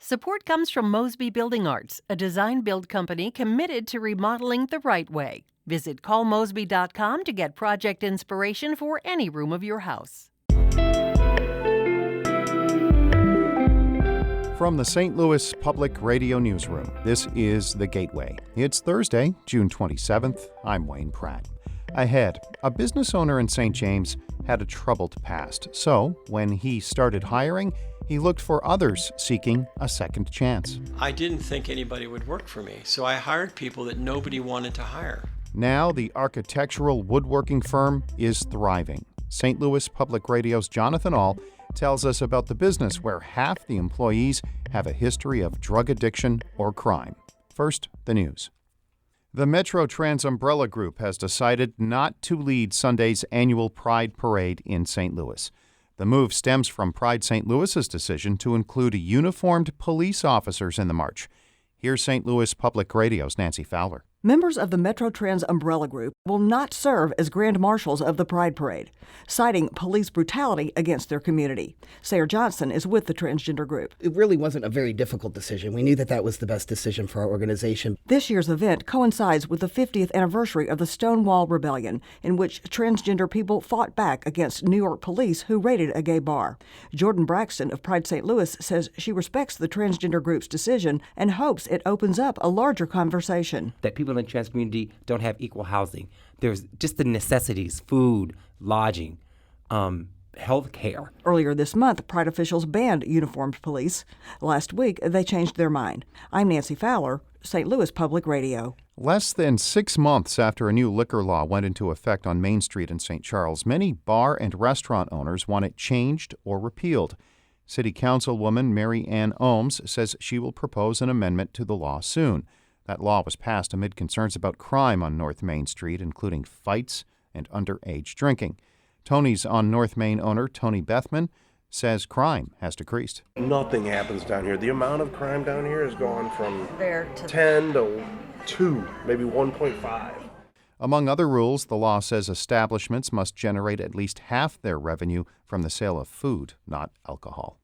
Support comes from Mosby Building Arts, a design-build company committed to remodeling the right way. Visit callmosby.com to get project inspiration for any room of your house. From the St. Louis Public Radio Newsroom, this is The Gateway. It's Thursday, June 27th. I'm Wayne Pratt. Ahead, a business owner in St. James had a troubled past. So, when he started hiring, he looked for others seeking a second chance. I didn't think anybody would work for me, so I hired people that nobody wanted to hire. Now, the architectural woodworking firm is thriving. St. Louis Public Radio's Jonathan Ahl tells us about the business where half the employees have a history of drug addiction or crime. First, the news. The Metro Trans Umbrella Group has decided not to lead Sunday's annual Pride Parade in St. Louis. The move stems from Pride St. Louis's decision to include uniformed police officers in the march. Here's St. Louis Public Radio's Nancy Fowler. Members of the Metro Trans Umbrella Group will not serve as grand marshals of the Pride Parade, citing police brutality against their community. Sayre Johnson is with the transgender group. It really wasn't a very difficult decision. We knew that was the best decision for our organization. This year's event coincides with the 50th anniversary of the Stonewall Rebellion, in which transgender people fought back against New York police who raided a gay bar. Jordan Braxton of Pride St. Louis says she respects the transgender group's decision and hopes it opens up a larger conversation. That people in the trans community don't have equal housing. There's just the necessities, food, lodging, health care. Earlier this month, Pride officials banned uniformed police. Last week, they changed their mind. I'm Nancy Fowler, St. Louis Public Radio. Less than 6 months after a new liquor law went into effect on Main Street in St. Charles, many bar and restaurant owners want it changed or repealed. City Councilwoman Mary Ann Ohms says she will propose an amendment to the law soon. That law was passed amid concerns about crime on North Main Street, including fights and underage drinking. Tony's on North Main owner Tony Bethman says crime has decreased. Nothing happens down here. The amount of crime down here has gone from There to 10 to 2, maybe 1.5. Among other rules, the law says establishments must generate at least half their revenue from the sale of food, not alcohol.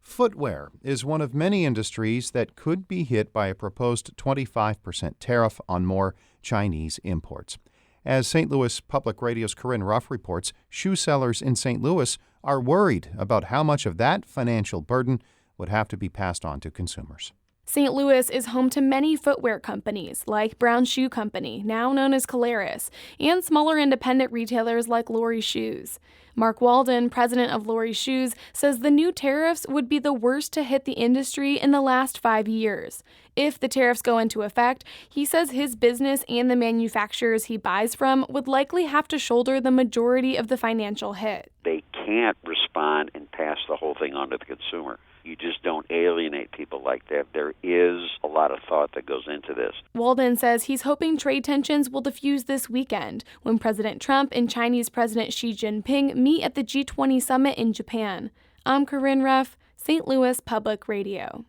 Footwear is one of many industries that could be hit by a proposed 25% tariff on more Chinese imports. As St. Louis Public Radio's Corinne Ruff reports, shoe sellers in St. Louis are worried about how much of that financial burden would have to be passed on to consumers. St. Louis is home to many footwear companies like Brown Shoe Company, now known as Caleres, and smaller independent retailers like Lori Shoes. Mark Walden, president of Lori Shoes, says the new tariffs would be the worst to hit the industry in the last 5 years. If the tariffs go into effect, he says his business and the manufacturers he buys from would likely have to shoulder the majority of the financial hit. They can't respond and pass the whole thing on to the consumer. You just don't alienate people like that. There is a lot of thought that goes into this. Walden says he's hoping trade tensions will diffuse this weekend when President Trump and Chinese President Xi Jinping meet at the G20 summit in Japan. I'm Corinne Ruff, St. Louis Public Radio.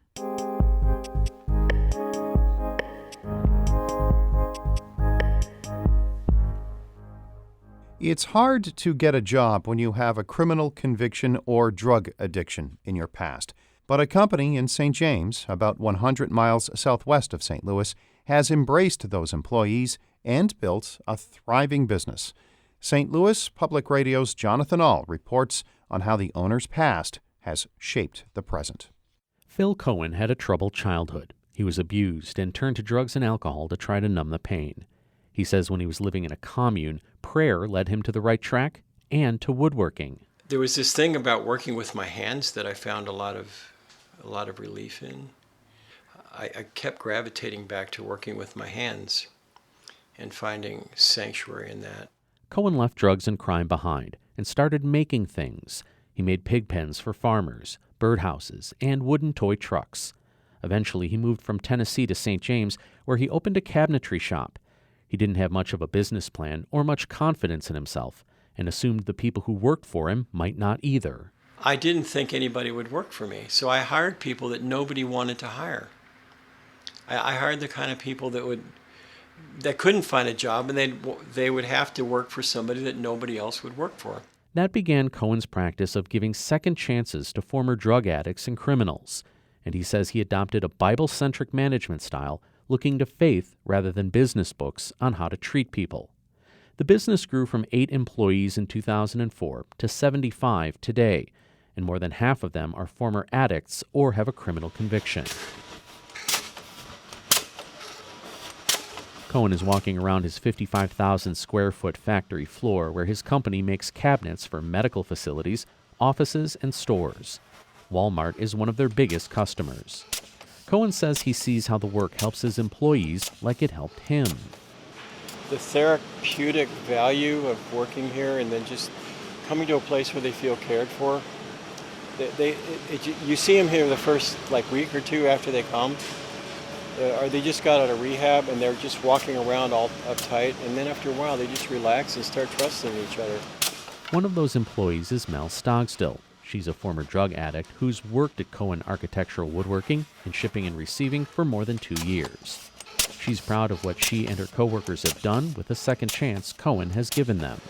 It's hard to get a job when you have a criminal conviction or drug addiction in your past. But a company in St. James, about 100 miles southwest of St. Louis, has embraced those employees and built a thriving business. St. Louis Public Radio's Jonathan Ahl reports on how the owner's past has shaped the present. Phil Cohen had a troubled childhood. He was abused and turned to drugs and alcohol to try to numb the pain. He says when he was living in a commune, prayer led him to the right track and to woodworking. There was this thing about working with my hands that I found a lot of relief in. I kept gravitating back to working with my hands and finding sanctuary in that. Cohen left drugs and crime behind and started making things. He made pig pens for farmers, birdhouses, and wooden toy trucks. Eventually, he moved from Tennessee to St. James, where he opened a cabinetry shop. He didn't have much of a business plan or much confidence in himself, and assumed the people who worked for him might not either. I didn't think anybody would work for me, so I hired people that nobody wanted to hire. I hired the kind of people that couldn't find a job, and they would have to work for somebody that nobody else would work for. That began Cohen's practice of giving second chances to former drug addicts and criminals. and he says he adopted a Bible-centric management style, looking to faith rather than business books on how to treat people. The business grew from 8 employees in 2004 to 75 today, and more than half of them are former addicts or have a criminal conviction. Cohen is walking around his 55,000 square foot factory floor where his company makes cabinets for medical facilities, offices, and stores. Walmart is one of their biggest customers. Cohen says he sees how the work helps his employees like it helped him. The therapeutic value of working here and then just coming to a place where they feel cared for. You see them here the first week or two after they come, or they just got out of rehab and they're just walking around all uptight, and then after a while they just relax and start trusting each other. One of those employees is Mel Stogstill. She's a former drug addict who's worked at Cohen Architectural Woodworking in shipping and receiving for more than 2 years. She's proud of what she and her coworkers have done with the second chance Cohen has given them.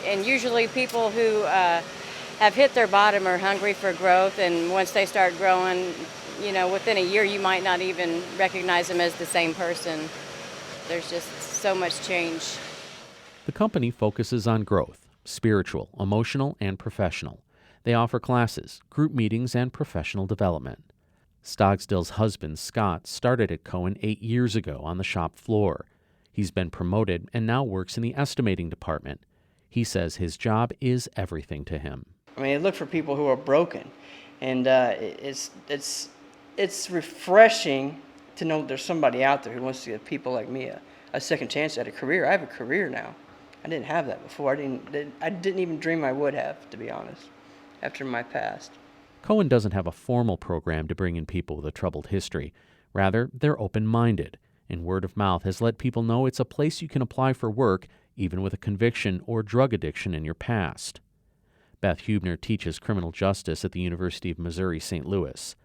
And usually people who have hit their bottom are hungry for growth, and once they start growing, within a year you might not even recognize them as the same person. There's just so much change. The company focuses on growth, spiritual, emotional, and professional. They offer classes, group meetings, and professional development. Stogstill's husband, Scott, started at Cohen 8 years ago on the shop floor. He's been promoted and now works in the estimating department. He says his job is everything to him. I look for people who are broken, and it's refreshing to know there's somebody out there who wants to give people like me a second chance at a career. I have a career now. I didn't have that before. I didn't even dream I would have, to be honest, after my past. Cohen doesn't have a formal program to bring in people with a troubled history. Rather, they're open-minded, and word of mouth has let people know it's a place you can apply for work even with a conviction or drug addiction in your past. Beth Hubner teaches criminal justice at the University of Missouri-St. Louis.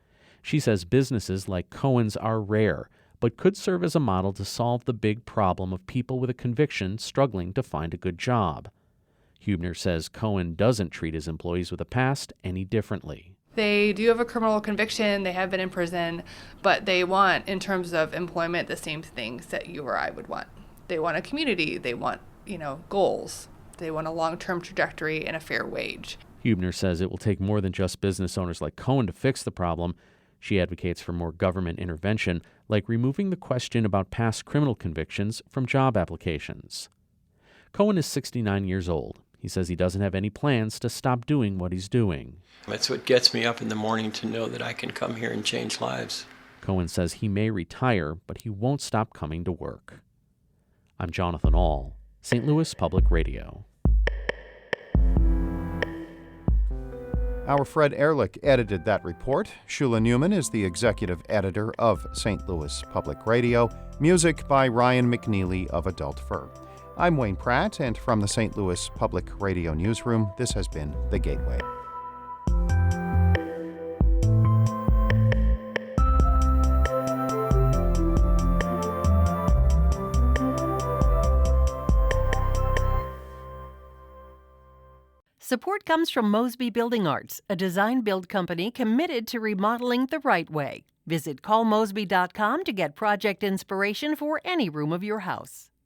She says businesses like Cohen's are rare, but could serve as a model to solve the big problem of people with a conviction struggling to find a good job. Hubner says Cohen doesn't treat his employees with a past any differently. They do have a criminal conviction, they have been in prison, but they want, in terms of employment, the same things that you or I would want. They want a community, they want, goals. They want a long-term trajectory and a fair wage. Hubner says it will take more than just business owners like Cohen to fix the problem. She advocates for more government intervention, like removing the question about past criminal convictions from job applications. Cohen is 69 years old. He says he doesn't have any plans to stop doing what he's doing. That's what gets me up in the morning, to know that I can come here and change lives. Cohen says he may retire, but he won't stop coming to work. I'm Jonathan Ahl, St. Louis Public Radio. Our Fred Ehrlich edited that report. Shula Newman is the executive editor of St. Louis Public Radio. Music by Ryan McNeely of Adult Fur. I'm Wayne Pratt, and from the St. Louis Public Radio newsroom, this has been The Gateway. Support comes from Mosby Building Arts, a design-build company committed to remodeling the right way. Visit callmosby.com to get project inspiration for any room of your house.